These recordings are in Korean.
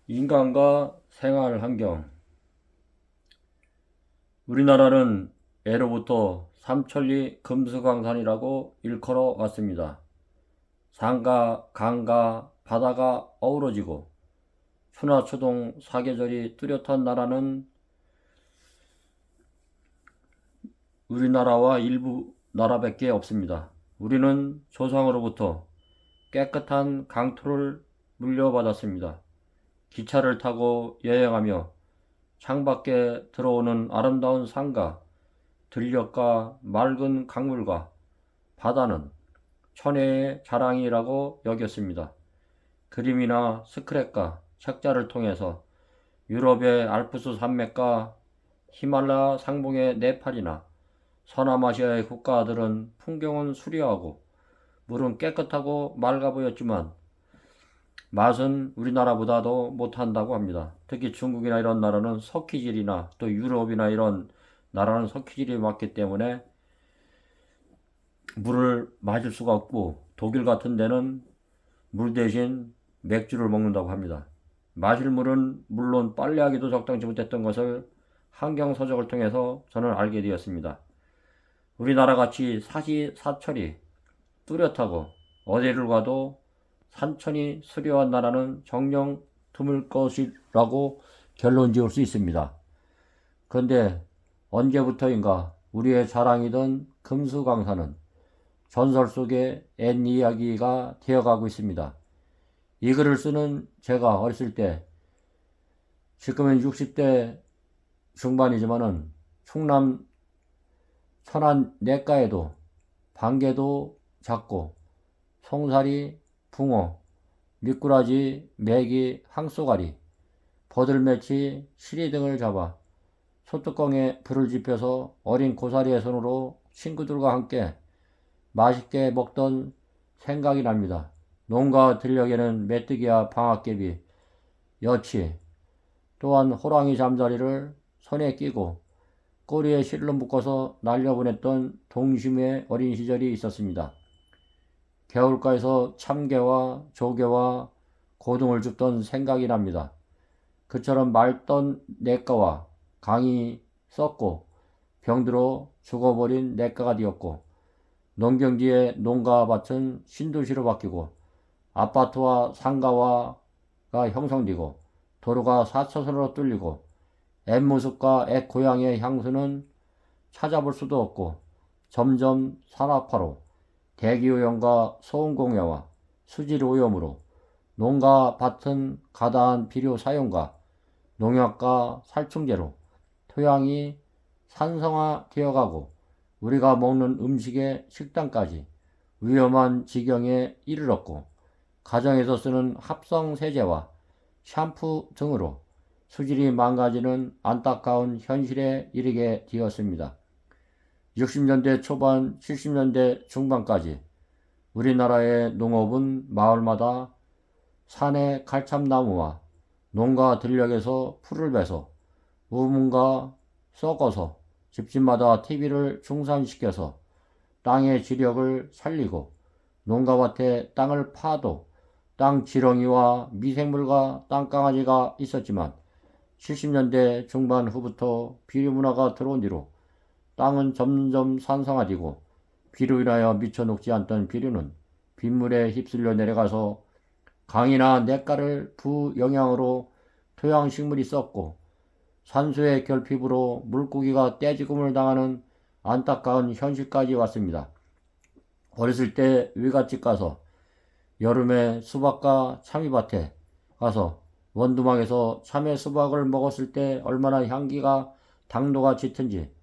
인간과 생활 환경. 우리나라는 예로부터 삼천리 금수강산이라고 일컬어 왔습니다. 산과 강과 바다가 어우러지고春夏秋冬사계절이 뚜렷한 나라는 우리나라와 일부 나라밖에 없습니다. 우리는 조상으로부터 깨끗한 강토를 물려받았습니다. 기차를 타고 여행하며 창밖에 들어오는 아름다운 산과 들녘과 맑은 강물과 바다는 천혜의 자랑이라고 여겼습니다. 그림이나 스크랩과 책자를 통해서 유럽의 알프스 산맥과 히말라야 상봉의 네팔이나 서남아시아의 국가들은 풍경은 수려하고 물은 깨끗하고 맑아 보였지만 맛은 우리나라보다도 못한다고 합니다. 특히 중국이나 이런 나라는 석회질이나 또 유럽이나 이런 나라는 석회질이 많기 때문에 물을 마실 수가 없고, 독일 같은 데는 물 대신 맥주를 먹는다고 합니다. 마실 물은 물론 빨래하기도 적당치 못했던 것을 환경서적을 통해서 저는 알게 되었습니다. 우리나라 같이 사시사철이 뚜렷하고 어디를 가도 산천이 수려한 나라는 정녕 드물 것이라고 결론 지을 수 있습니다. 그런데 언제부터인가 우리의 자랑이던 금수강산은 전설 속의 옛 이야기가 되어가고 있습니다. 이 글을 쓰는 제가 어렸을 때, 지금은 60대 중반이지만은 충남 천안 냇가에도 방개도 작고 송사리, 붕어, 미꾸라지, 메기, 항쏘가리, 버들매치, 시리 등을 잡아 소뚜껑에 불을 지펴서 어린 고사리의 손으로 친구들과 함께 맛있게 먹던 생각이 납니다. 농가 들녘에는 메뚜기와 방앗개비, 여치, 또한 호랑이 잠자리를 손에 끼고 꼬리에 실로 묶어서 날려보냈던 동심의 어린 시절이 있었습니다. 개울가에서 참개와 조개와 고등을 줍던 생각이 납니다. 그처럼 맑던 냇가와 강이 썩고 병들어 죽어버린 냇가가 되었고, 농경지의 농가밭은 신도시로 바뀌고 아파트와 상가화가 형성되고 도로가 4차선으로 뚫리고 앵무새과 액고양이의 향수는 찾아볼 수도 없고 점점 산업화로 대기오염과 소음공해와 수질오염으로 농가밭은 가다한 비료 사용과 농약과 살충제로 토양이 산성화 되어가고 우리가 먹는 음식의 식단까지 위험한 지경에 이르렀고, 가정에서 쓰는 합성세제와 샴푸 등으로 수질이 망가지는 안타까운 현실에 이르게 되었습니다. 60년대 초반, 70년대 중반까지 우리나라의 농업은 마을마다 산의 칼참나무와 농가 들녘에서 풀을 베서 우문과 썩어서 집집마다 TV를 중산시켜서 땅의 지력을 살리고 농가밭에 땅을 파도 땅 지렁이와 미생물과 땅강아지가 있었지만 70년대 중반 후부터 비료 문화가 들어온 뒤로 땅은 점점 산성화되고 비로 인하여 미쳐 녹지 않던 비료는 빗물에 휩쓸려 내려가서 강이나 냇가를 부영향으로 토양식물이 썩고 산소의 결핍으로 물고기가 떼죽음을 당하는 안타까운 현실까지 왔습니다. 어렸을 때 외갓집 가서 여름에 수박과 참이밭에 가서 원두막에서 참외 수박을 먹었을 때 얼마나 향기가 당도가 짙은지,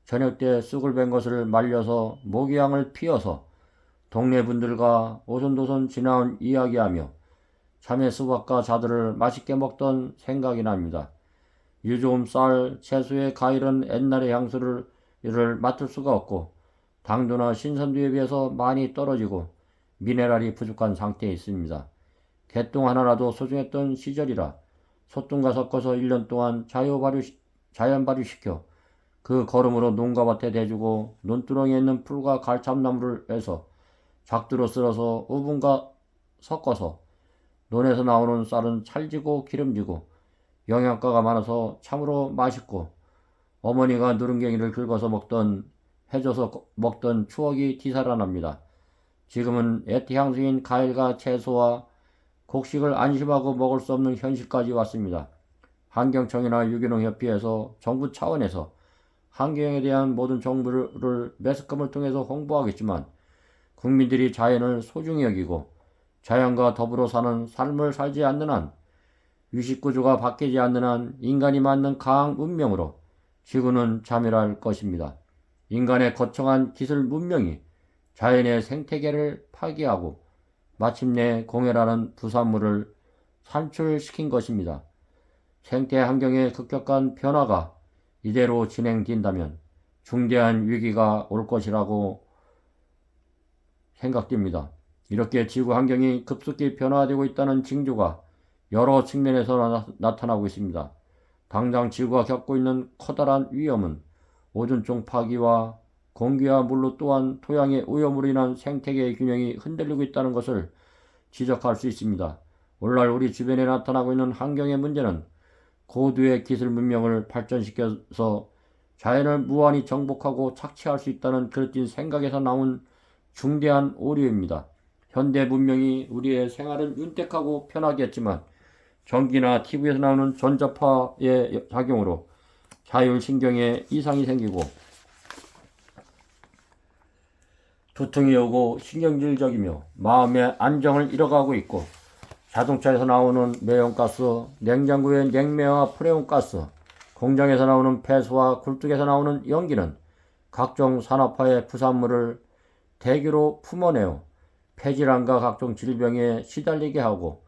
저녁 때 쑥을 벤 것을 말려서 모기향을 피워서 동네 분들과 오손도손 지나온 이야기하며 참외 수박과 자두를 맛있게 먹던 생각이 납니다. 유조음 쌀, 채소의 과일은 옛날의 향수를 맡을 수가 없고 당도나 신선도에 비해서 많이 떨어지고 미네랄이 부족한 상태에 있습니다. 개똥 하나라도 소중했던 시절이라 소똥과 섞어서 1년 동안 자연 발효시켜 그 거름으로 농가밭에 대주고 논두렁에 있는 풀과 갈참나무를 빼서 작두로 쓸어서 오븐과 섞어서 논에서 나오는 쌀은 찰지고 기름지고 영양가가 많아서 참으로 맛있고 어머니가 누룽갱이를 긁어서 해줘서 먹던 추억이 되살아납니다. 지금은 애태향수인 과일과 채소와 곡식을 안심하고 먹을 수 없는 현실까지 왔습니다. 환경청이나 유기농협회에서 정부 차원에서 환경에 대한 모든 정보를 매스컴을 통해서 홍보하겠지만 국민들이 자연을 소중히 여기고 자연과 더불어 사는 삶을 살지 않는 한 유식구조가 바뀌지 않는 한 인간이 만든 강한 문명으로 지구는 자멸할 것입니다. 인간의 거창한 기술 문명이 자연의 생태계를 파괴하고 마침내 공해라는 부산물을 산출시킨 것입니다. 생태 환경의 급격한 변화가 이대로 진행된다면 중대한 위기가 올 것이라고 생각됩니다. 이렇게 지구 환경이 급속히 변화되고 있다는 징조가 여러 측면에서 나타나고 있습니다. 당장 지구가 겪고 있는 커다란 위험은 오존층 파기와 공기와 물로 또한 토양의 오염으로 인한 생태계의 균형이 흔들리고 있다는 것을 지적할 수 있습니다. 오늘날 우리 주변에 나타나고 있는 환경의 문제는 고도의 기술 문명을 발전시켜서 자연을 무한히 정복하고 착취할 수 있다는 그릇된 생각에서 나온 중대한 오류입니다. 현대 문명이 우리의 생활을 윤택하고 편하게 했지만 전기나 TV에서 나오는 전자파의 작용으로 자율신경에 이상이 생기고 두통이 오고 신경질적이며 마음의 안정을 잃어가고 있고 자동차에서 나오는 매연가스, 냉장고의 냉매와 프레온가스, 공장에서 나오는 폐수와 굴뚝에서 나오는 연기는 각종 산업화의 부산물을 대기로 품어내어 폐질환과 각종 질병에 시달리게 하고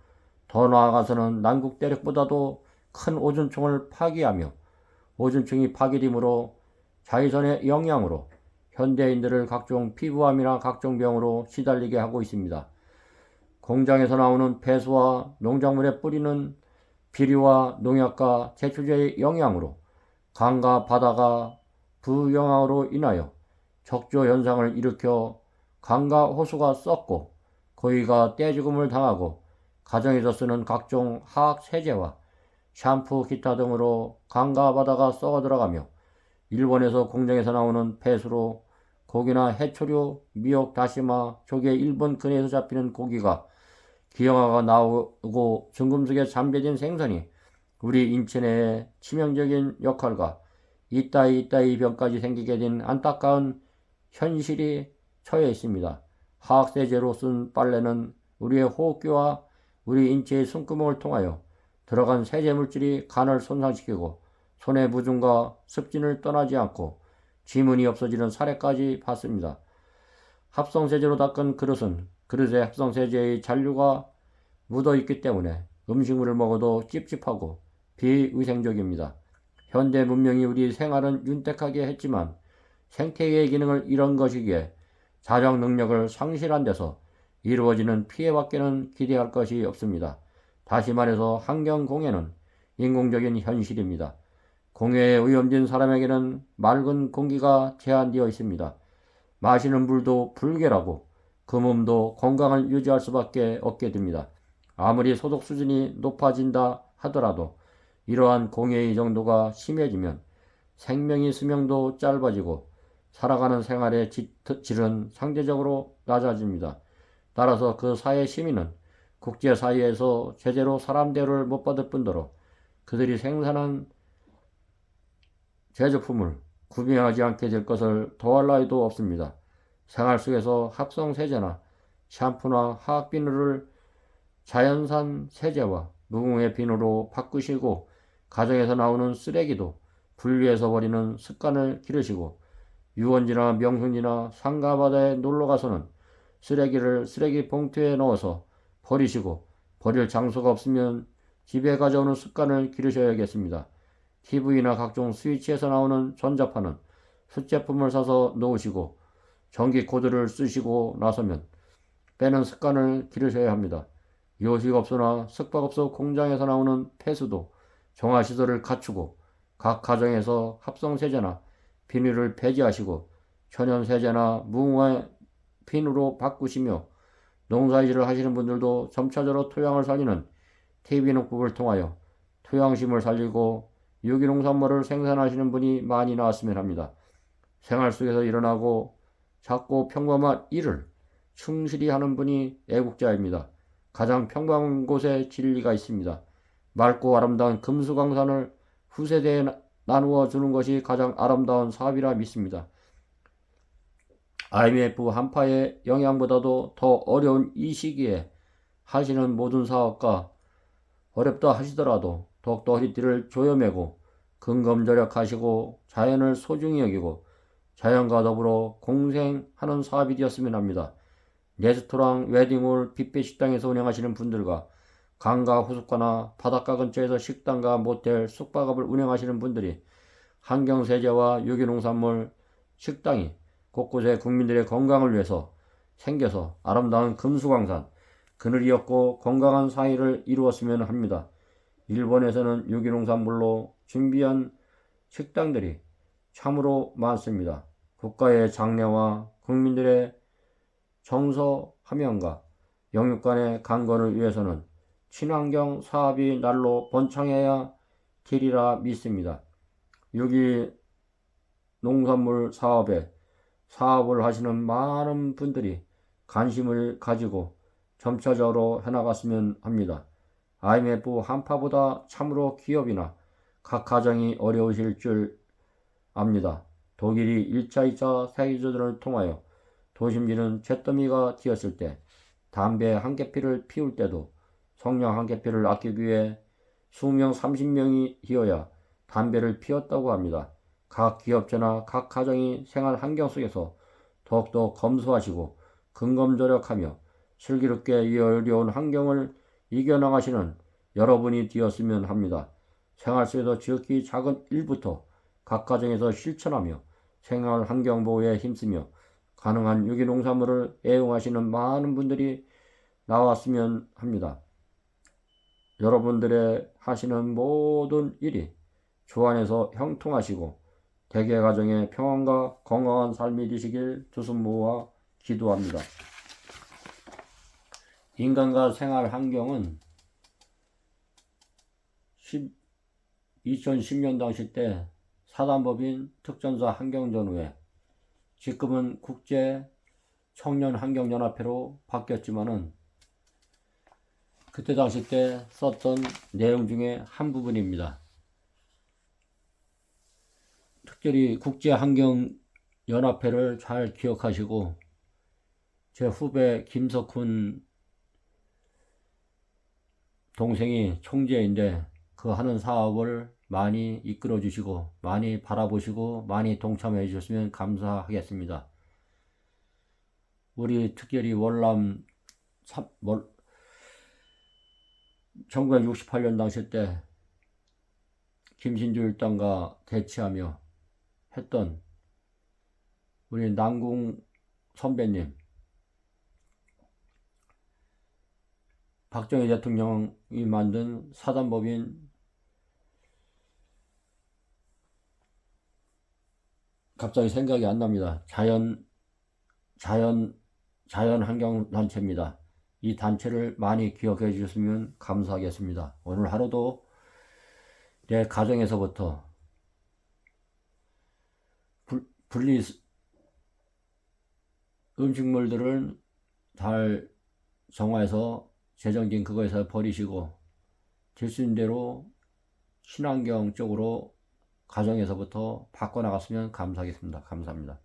더 나아가서는 남극 대륙보다도 큰 오존층을 파괴하며 오존층이 파괴됨으로 자외선의 영향으로 현대인들을 각종 피부암이나 각종 병으로 시달리게 하고 있습니다. 공장에서 나오는 폐수와 농작물에 뿌리는 비료와 농약과 제초제의 영향으로 강과 바다가 부영향으로 인하여 적조 현상을 일으켜 강과 호수가 썩고 고기가 떼죽음을 당하고 가정에서 쓰는 각종 화학 세제와 샴푸 기타 등으로 강과 바다가 썩어 들어가며 일본에서 공장에서 나오는 폐수로 고기나 해초류, 미역, 다시마, 조개 일본 근해에서 잡히는 고기가 기형아가 나오고 중금속에 잠재진 생선이 우리 인체 내에 치명적인 역할과 이따이 병까지 생기게 된 안타까운 현실이 처해 있습니다. 화학세제로 쓴 빨래는 우리의 호흡기와 우리 인체의 숨구멍을 통하여 들어간 세제물질이 간을 손상시키고 손의 무중과 습진을 떠나지 않고 지문이 없어지는 사례까지 봤습니다. 합성세제로 닦은 그릇은 그릇에 합성세제의 잔류가 묻어있기 때문에 음식물을 먹어도 찝찝하고 비위생적입니다. 현대 문명이 우리 생활은 윤택하게 했지만 생태계의 기능을 잃은 것이기에 자정 능력을 상실한 데서 이루어지는 피해밖에는 기대할 것이 없습니다. 다시 말해서 환경공해는 인공적인 현실입니다. 공해에 오염된 사람에게는 맑은 공기가 제한되어 있습니다. 마시는 물도 불결하고 그 몸도 건강을 유지할 수밖에 없게 됩니다. 아무리 소득 수준이 높아진다 하더라도 이러한 공해의 정도가 심해지면 생명의 수명도 짧아지고 살아가는 생활의 질은 상대적으로 낮아집니다. 따라서 그 사회 시민은 국제사회에서 제대로 사람 대우를 못 받을 뿐더러 그들이 생산한 제조품을 구매하지 않게 될 것을 더할 나위도 없습니다. 생활 속에서 합성세제나 샴푸나 화학비누를 자연산 세제와 무공해 비누로 바꾸시고 가정에서 나오는 쓰레기도 분리해서 버리는 습관을 기르시고 유원지나 명승지나 산과 바다에 놀러가서는 쓰레기를 쓰레기 봉투에 넣어서 버리시고 버릴 장소가 없으면 집에 가져오는 습관을 기르셔야겠습니다. TV나 각종 스위치에서 나오는 전자파는 숫제품을 사서 놓으시고 전기 코드를 쓰시고 나서면 빼는 습관을 기르셔야 합니다. 요식업소나 숙박업소 공장에서 나오는 폐수도 정화시설을 갖추고 각 가정에서 합성세제나 비누를 폐지하시고 천연세제나 무공해 비누로 바꾸시며 농사일을 하시는 분들도 점차적으로 토양을 살리는 퇴비농법을 통하여 토양심을 살리고 유기농산물을 생산하시는 분이 많이 나왔으면 합니다. 생활 속에서 일어나고 작고 평범한 일을 충실히 하는 분이 애국자입니다. 가장 평범한 곳에 진리가 있습니다. 맑고 아름다운 금수강산을 후세대에 나누어 주는 것이 가장 아름다운 사업이라 믿습니다. IMF 한파의 영향보다도 더 어려운 이 시기에 하시는 모든 사업가 어렵다 하시더라도 더욱더 허리띠를 조여매고 근검절약하시고 자연을 소중히 여기고 자연과 더불어 공생하는 사업이 되었으면 합니다. 레스토랑, 웨딩홀, 뷔페 식당에서 운영하시는 분들과 강가 호숫가나 바닷가 근처에서 식당과 모텔, 숙박업을 운영하시는 분들이 환경세제와 유기농산물 식당이 곳곳에 국민들의 건강을 위해서 생겨서 아름다운 금수강산, 그늘이었고 건강한 사회를 이루었으면 합니다. 일본에서는 유기농산물로 준비한 식당들이 참으로 많습니다. 국가의 장려와 국민들의 정서함양과 영육 간의 강건을 위해서는 친환경 사업이 날로 번창해야 되리라 믿습니다. 유기농산물 사업에 사업을 하시는 많은 분들이 관심을 가지고 점차적으로 해나갔으면 합니다. IMF 한파보다 참으로 기업이나 각 가정이 어려우실 줄 압니다. 독일이 1차, 2차 세계대전을 통하여 도심지는 잿더미가 되었을 때 담배 한 개피를 피울 때도 성냥 한 개피를 아끼기 위해 수명 30명이 되어야 담배를 피웠다고 합니다. 각 기업체나 각 가정이 생활 환경 속에서 더욱더 검소하시고 근검절약하며 슬기롭게 이 어려운 환경을 이겨나가시는 여러분이 되었으면 합니다. 생활 속에서 지극히 작은 일부터 각 가정에서 실천하며 생활 환경 보호에 힘쓰며 가능한 유기농산물을 애용하시는 많은 분들이 나왔으면 합니다. 여러분들의 하시는 모든 일이 주 안에서 형통하시고 대개 가정의 평안과 건강한 삶이 되시길 주순 모아 기도합니다. 인간과 생활 환경은 2010년 당시 때 사단법인 특전사 환경전후회, 지금은 국제 청년 환경연합회로 바뀌었지만은 그때 당시 때 썼던 내용 중에 한 부분입니다. 특별히 국제 환경연합회를 잘 기억하시고 제 후배 김석훈 동생이 총재인데 그 하는 사업을 많이 이끌어 주시고 많이 바라보시고 많이 동참해 주셨으면 감사하겠습니다. 우리 특별히 월남 1968년 당시 때 김신주 일당과 대치하며 했던 우리 남궁 선배님, 박정희 대통령이 만든 사단법인 갑자기 생각이 안 납니다. 자연환경단체입니다. 이 단체를 많이 기억해 주셨으면 감사하겠습니다. 오늘 하루도 내 가정에서부터 분리 음식물들을 잘 정화해서 재정진 그거에서 버리시고 될 수 있는 대로 친환경 쪽으로 가정에서부터 바꿔나갔으면 감사하겠습니다. 감사합니다.